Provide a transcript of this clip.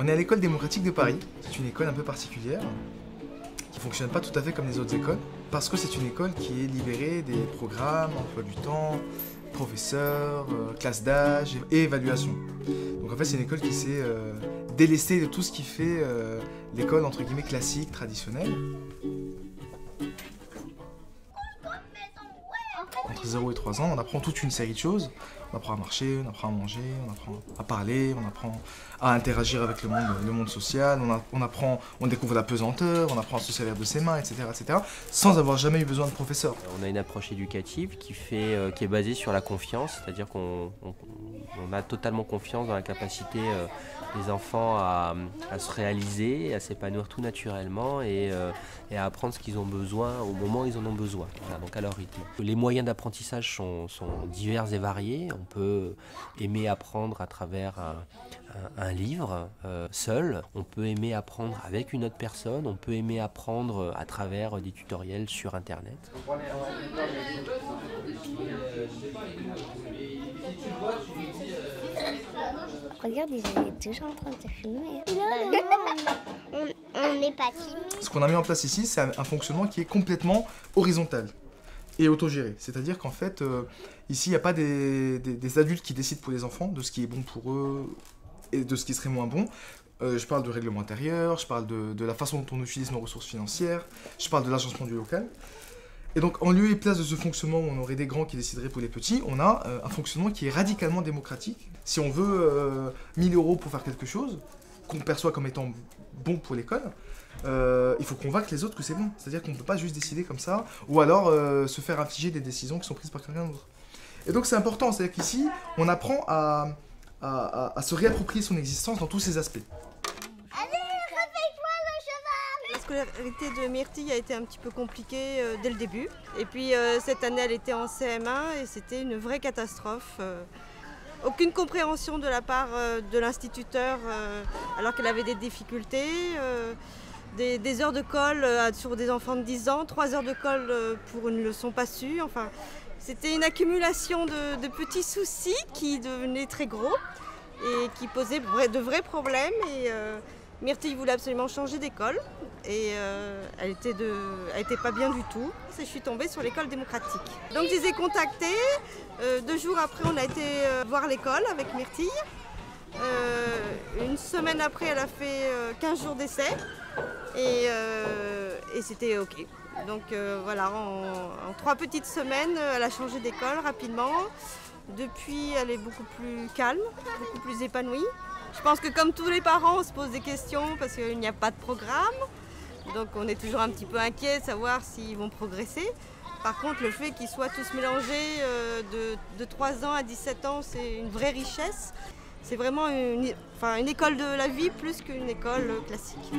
On est à l'école démocratique de Paris. C'est une école un peu particulière, qui ne fonctionne pas tout à fait comme les autres écoles, parce que c'est une école qui est libérée des programmes, emploi du temps, professeurs, classe d'âge et évaluation. Donc en fait c'est une école qui s'est délestée de tout ce qui fait l'école entre guillemets classique, traditionnelle. Entre 0 et 3 ans, on apprend toute une série de choses. On apprend à marcher, on apprend à manger, on apprend à parler, on apprend à interagir avec le monde social, on découvre la pesanteur, on apprend à se servir de ses mains, etc., sans avoir jamais eu besoin de professeur. On a une approche éducative qui est basée sur la confiance, c'est-à-dire qu'on a totalement confiance dans la capacité des enfants à se réaliser, à s'épanouir tout naturellement et à apprendre ce qu'ils ont besoin au moment où ils en ont besoin, voilà, donc à leur rythme. Les moyens d'apprentissage sont divers et variés. On peut aimer apprendre à travers un livre seul, on peut aimer apprendre avec une autre personne, on peut aimer apprendre à travers des tutoriels sur internet. Regarde, ils étaient déjà en train de te filmer. On n'est pas timide. Ce qu'on a mis en place ici, c'est un fonctionnement qui est complètement horizontal et autogéré. C'est-à-dire qu'en fait, ici, il n'y a pas des adultes qui décident pour les enfants de ce qui est bon pour eux et de ce qui serait moins bon. Je parle de règlement intérieur, je parle de la façon dont on utilise nos ressources financières, je parle de l'agencement du local. Et donc, en lieu et place de ce fonctionnement où on aurait des grands qui décideraient pour les petits, on a un fonctionnement qui est radicalement démocratique. Si on veut 1000 € pour faire quelque chose, qu'on perçoit comme étant bon pour l'école, il faut convaincre les autres que c'est bon. C'est-à-dire qu'on ne peut pas juste décider comme ça, ou alors se faire infliger des décisions qui sont prises par quelqu'un d'autre. Et donc c'est important, c'est-à-dire qu'ici, on apprend à se réapproprier son existence dans tous ses aspects. La scolarité de Myrtille a été un petit peu compliquée dès le début. Et puis cette année, elle était en CM1 et c'était une vraie catastrophe. Aucune compréhension de la part de l'instituteur alors qu'elle avait des difficultés. Des heures de colle sur des enfants de 10 ans, 3 heures de colle pour une leçon pas sûre. Enfin, c'était une accumulation de petits soucis qui devenaient très gros et qui posaient de vrais problèmes. Et Myrtille voulait absolument changer d'école et elle était pas bien du tout. Et je suis tombée sur l'école démocratique. Donc je les ai contactés. 2 jours après, on a été voir l'école avec Myrtille. Une semaine après, elle a fait 15 jours d'essai et c'était OK. Donc voilà, en 3 petites semaines, elle a changé d'école rapidement. Depuis, elle est beaucoup plus calme, beaucoup plus épanouie. Je pense que comme tous les parents, on se pose des questions parce qu'il n'y a pas de programme. Donc on est toujours un petit peu inquiet de savoir s'ils vont progresser. Par contre, le fait qu'ils soient tous mélangés de 3 ans à 17 ans, c'est une vraie richesse. C'est vraiment une école de la vie plus qu'une école classique.